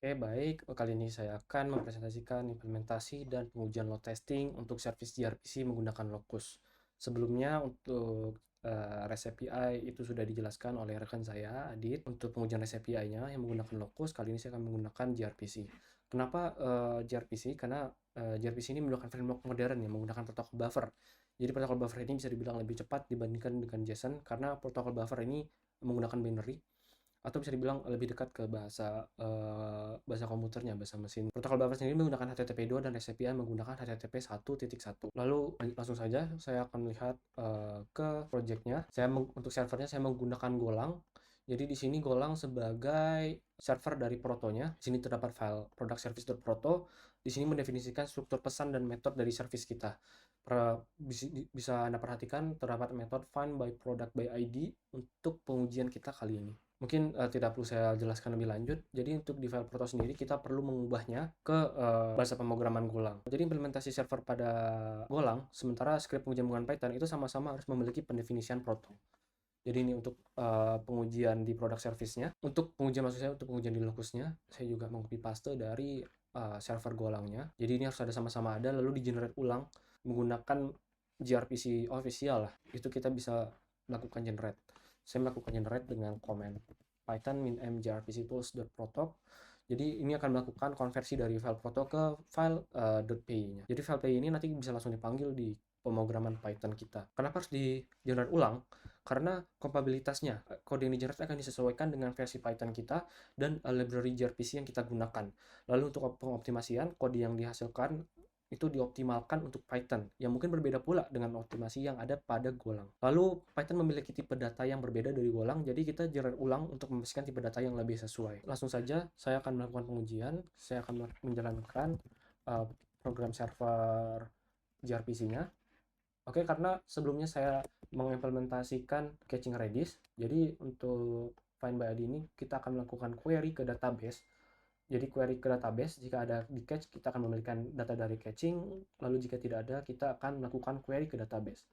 Oke, baik. Kali ini saya akan mempresentasikan implementasi dan pengujian load testing untuk service gRPC menggunakan Locus. Sebelumnya untuk REST API itu sudah dijelaskan oleh rekan saya, Adit. Untuk pengujian REST API-nya yang menggunakan Locus, kali ini saya akan menggunakan gRPC. Kenapa gRPC? Karena gRPC ini menggunakan framework modern yang menggunakan protokol buffer. Jadi protokol buffer ini bisa dibilang lebih cepat dibandingkan dengan JSON karena protokol buffer ini menggunakan binary atau bisa dibilang lebih dekat ke bahasa komputernya, bahasa mesin. Protokol buffer sendiri menggunakan HTTP2 dan REST API menggunakan HTTP 1.1. Lalu langsung saja saya akan melihat ke projectnya. Untuk servernya saya menggunakan Golang. Jadi di sini Golang sebagai server dari protonya. Di sini terdapat file product service.proto. Di sini mendefinisikan struktur pesan dan metode dari service kita. Bisa Anda perhatikan terdapat metode find by product by ID untuk pengujian kita kali ini. Mungkin tidak perlu saya jelaskan lebih lanjut. Jadi untuk di file proto sendiri kita perlu mengubahnya ke bahasa pemrograman Golang. Jadi implementasi server pada Golang, sementara script pengujian menggunakan Python itu sama-sama harus memiliki pendefinisian proto. Jadi ini untuk pengujian di product service-nya. Untuk pengujian maksud saya untuk pengujian di locusnya, saya juga mengcopy paste dari server Golangnya. Jadi ini harus ada sama-sama ada, lalu di generate ulang menggunakan gRPC official lah. Itu kita bisa melakukan generate. Saya melakukan generate dengan command python min-m grpc tools.proto. Jadi ini akan melakukan konversi dari file proto ke file .py-nya. Jadi file .py ini nanti bisa langsung dipanggil di pemrograman Python kita. Kenapa harus di generate ulang? Karena kompatibilitasnya, kode yang di-generate akan disesuaikan dengan versi Python kita dan library gRPC yang kita gunakan. Lalu untuk pengoptimasian, kode yang dihasilkan itu dioptimalkan untuk Python, yang mungkin berbeda pula dengan optimasi yang ada pada Golang. Lalu Python memiliki tipe data yang berbeda dari Golang, jadi kita generate ulang untuk memastikan tipe data yang lebih sesuai. Langsung saja, saya akan melakukan pengujian, saya akan menjalankan uh, program server gRPC-nya. Oke, karena sebelumnya saya mengimplementasikan caching Redis, jadi untuk find by ID ini kita akan melakukan query ke database. Jadi query ke database, jika ada di cache, kita akan memberikan data dari caching, lalu jika tidak ada, kita akan melakukan query ke database.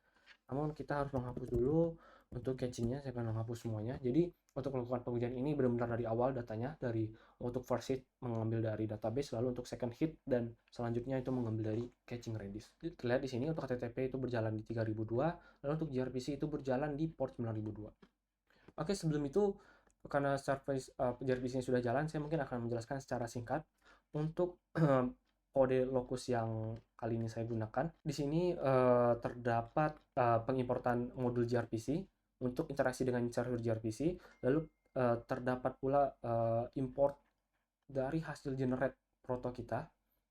Namun kita harus menghapus dulu untuk cachingnya, saya akan menghapus semuanya. Jadi untuk melakukan pengujian ini benar-benar dari awal datanya, dari untuk first hit mengambil dari database, lalu untuk second hit dan selanjutnya itu mengambil dari caching Redis. Terlihat di sini untuk HTTP itu berjalan di 3002, lalu untuk gRPC itu berjalan di port 9002. Oke, sebelum itu karena service gRPC-nya sudah jalan, saya mungkin akan menjelaskan secara singkat untuk kode locus yang kali ini saya gunakan. Di sini terdapat pengimportan modul gRPC untuk interaksi dengan server gRPC, lalu terdapat pula import dari hasil generate proto kita.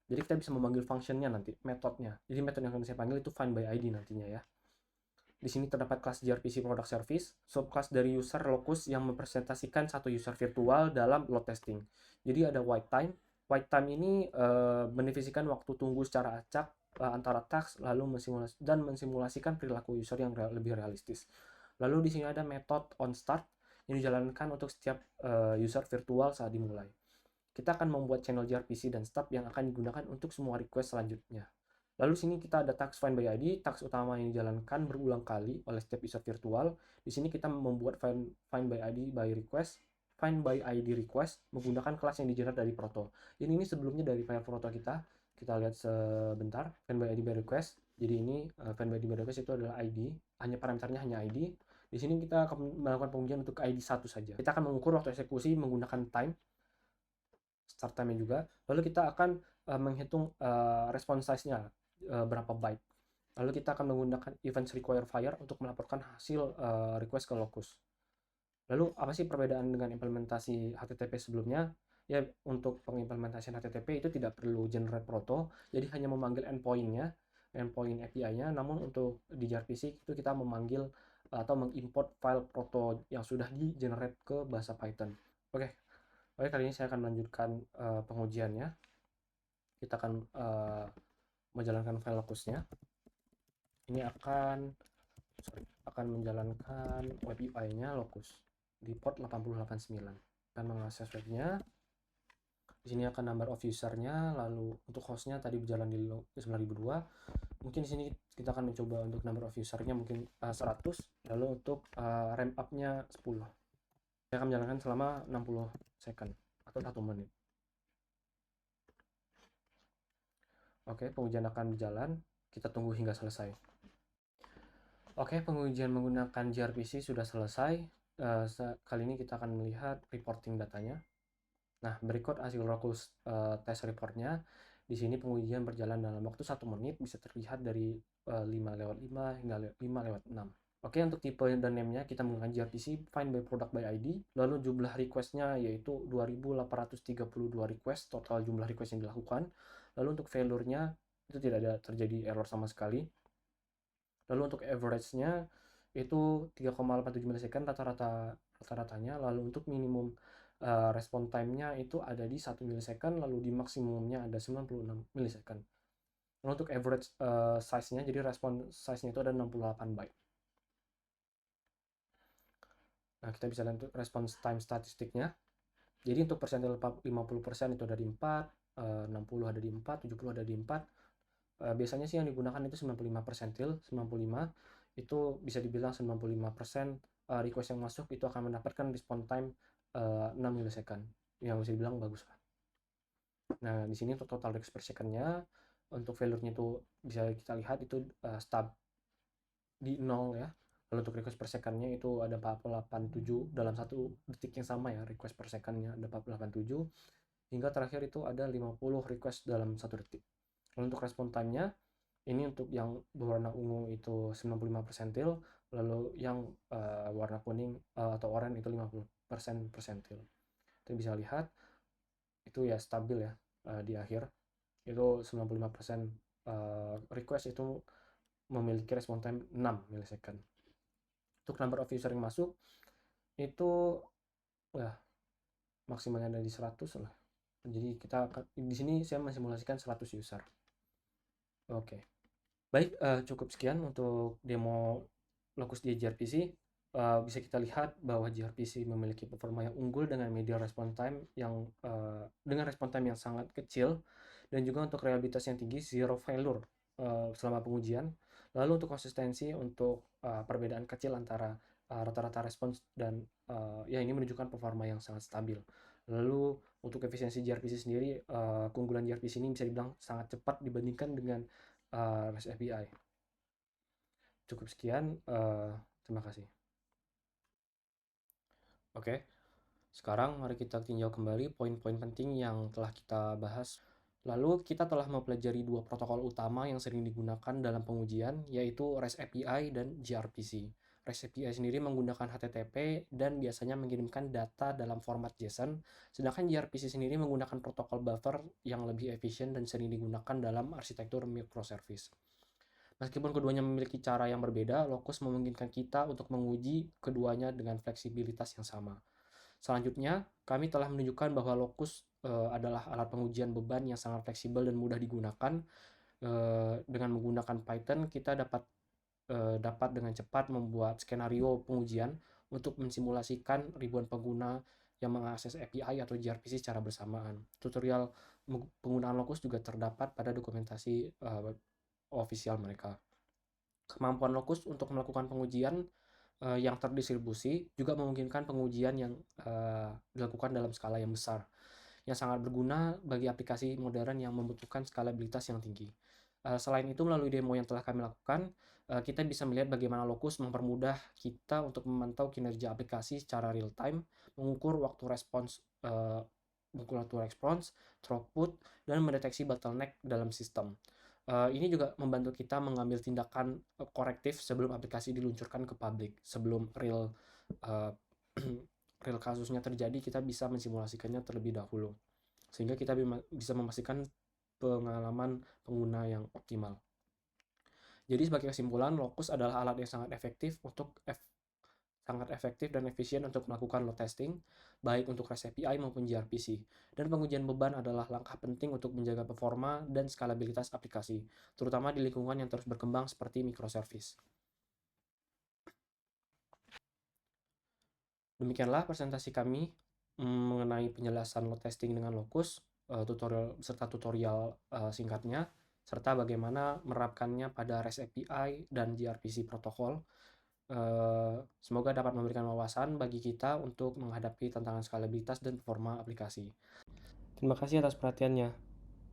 Jadi kita bisa memanggil functionnya nanti, metodenya. Jadi metode yang akan saya panggil itu find by ID nantinya ya. Di sini terdapat kelas gRPC Product Service, subclass dari user locus yang mempresentasikan satu user virtual dalam load testing. Jadi ada wait time. Wait time ini mendefinisikan waktu tunggu secara acak antara task lalu mensimulasikan perilaku user yang lebih realistis. Lalu di sini ada method on start yang dijalankan untuk setiap user virtual saat dimulai. Kita akan membuat channel gRPC dan stub yang akan digunakan untuk semua request selanjutnya. Lalu sini kita ada task find by ID, task utama yang dijalankan berulang kali oleh setiap user virtual. Di sini kita membuat find by ID by request, find by ID request menggunakan kelas yang di-generate dari proto. Ini sebelumnya dari file proto kita. Kita lihat sebentar, find by ID by request. Jadi ini find by ID by request itu adalah ID, hanya parameternya hanya ID. Di sini kita akan melakukan pengujian untuk ID 1 saja. Kita akan mengukur waktu eksekusi menggunakan time, start time-nya juga. Lalu kita akan menghitung response size-nya berapa byte. Lalu kita akan menggunakan events require fire untuk melaporkan hasil request ke locus. Lalu apa sih perbedaan dengan implementasi HTTP sebelumnya? Ya, untuk pengimplementasian HTTP itu tidak perlu generate proto, jadi hanya memanggil endpoint-nya, endpoint API-nya. Namun untuk di gRPC itu kita memanggil atau mengimport file proto yang sudah di-generate ke bahasa Python. Oke, kali ini saya akan melanjutkan pengujiannya. Kita akan menjalankan file locusnya. Ini akan menjalankan web UI-nya locus di port 8089. Akan mengakses webnya. Di sini akan number of user-nya, lalu untuk host-nya tadi berjalan di 9002. Mungkin di sini kita akan mencoba untuk number of user-nya mungkin 100, lalu untuk ramp up-nya 10. Saya akan menjalankan selama 60 second atau 1 menit. Oke, pengujian akan berjalan. Kita tunggu hingga selesai. Oke, pengujian menggunakan gRPC sudah selesai. Kali ini kita akan melihat reporting datanya. Nah, berikut hasil Locus test reportnya. Di sini pengujian berjalan dalam waktu 1 menit, bisa terlihat dari 5/5 hingga 5/6. Oke, untuk tipe dan name-nya kita menggunakan gRPC find by product by ID. Lalu jumlah request-nya yaitu 2.832 request, total jumlah request yang dilakukan. Lalu untuk failure-nya itu tidak ada terjadi error sama sekali. Lalu untuk average-nya itu 3,87 milisekund rata-ratanya. Lalu untuk minimum respon time-nya itu ada di 1 milisekund, lalu di maksimumnya ada 96 milisekund. Lalu untuk average size-nya, jadi respon size-nya itu ada 68 byte. Nah, kita bisa lihat untuk response time statistiknya. Jadi untuk persentil 50% itu ada di 4, 60 ada di 4, 70 ada di 4. Biasanya sih yang digunakan itu 95 persentil, 95 itu bisa dibilang 95% request yang masuk itu akan mendapatkan respon time 6 milisekund, yang bisa dibilang bagus lah. Nah, di sini untuk total request per second-nya, untuk failure-nya itu bisa kita lihat itu stub di 0 ya. Lalu untuk request per second-nya itu ada 487 dalam 1 detik yang sama ya, request per second-nya ada 487, hingga terakhir itu ada 50 request dalam 1 detik. Lalu untuk respon time-nya, ini untuk yang berwarna ungu itu 95 persentil, lalu yang warna kuning atau oranye itu 50% persentil. Kita bisa lihat itu ya stabil ya di akhir itu 95% request itu memiliki respon time 6 milisekund. Untuk number of user yang masuk itu ya maksimalnya ada di 100 lah. Jadi kita di sini saya mensimulasikan 100 user. Oke. Baik, cukup sekian untuk demo Locus di gRPC. Bisa kita lihat bahwa gRPC memiliki performa yang unggul dengan median response time dengan respon time yang sangat kecil, dan juga untuk reliabilitas yang tinggi, zero failure selama pengujian. Lalu untuk konsistensi, untuk perbedaan kecil antara rata-rata respons dan ya ini menunjukkan performa yang sangat stabil. Lalu untuk efisiensi gRPC sendiri, keunggulan gRPC ini bisa dibilang sangat cepat dibandingkan dengan REST API. Cukup sekian, terima kasih. Oke, sekarang mari kita tinjau kembali poin-poin penting yang telah kita bahas. Lalu kita telah mempelajari dua protokol utama yang sering digunakan dalam pengujian, yaitu REST API dan gRPC. REST API sendiri menggunakan HTTP dan biasanya mengirimkan data dalam format JSON, sedangkan gRPC sendiri menggunakan protokol buffer yang lebih efisien dan sering digunakan dalam arsitektur microservice. Meskipun keduanya memiliki cara yang berbeda, Locus memungkinkan kita untuk menguji keduanya dengan fleksibilitas yang sama. Selanjutnya, kami telah menunjukkan bahwa Locus adalah alat pengujian beban yang sangat fleksibel dan mudah digunakan. Dengan menggunakan Python, kita dapat dengan cepat membuat skenario pengujian untuk mensimulasikan ribuan pengguna yang mengakses API atau gRPC secara bersamaan. Tutorial penggunaan Locus juga terdapat pada dokumentasi official mereka. Kemampuan Locus untuk melakukan pengujian yang terdistribusi juga memungkinkan pengujian yang dilakukan dalam skala yang besar, yang sangat berguna bagi aplikasi modern yang membutuhkan skalabilitas yang tinggi. Selain itu, melalui demo yang telah kami lakukan, kita bisa melihat bagaimana Locus mempermudah kita untuk memantau kinerja aplikasi secara real time, mengukur waktu respons, throughput, dan mendeteksi bottleneck dalam sistem. Ini juga membantu kita mengambil tindakan korektif sebelum aplikasi diluncurkan ke publik. Sebelum real kasusnya terjadi, kita bisa mensimulasikannya terlebih dahulu, sehingga kita bisa memastikan pengalaman pengguna yang optimal. Jadi sebagai kesimpulan, Locus adalah alat yang sangat efektif dan efisien untuk melakukan load testing, baik untuk REST API maupun gRPC. Dan pengujian beban adalah langkah penting untuk menjaga performa dan skalabilitas aplikasi, terutama di lingkungan yang terus berkembang seperti microservice. Demikianlah presentasi kami mengenai penjelasan load testing dengan Locus, beserta tutorial singkatnya, serta bagaimana menerapkannya pada REST API dan gRPC protokol. Semoga dapat memberikan wawasan bagi kita untuk menghadapi tantangan skalabilitas dan performa aplikasi. Terima kasih atas perhatiannya.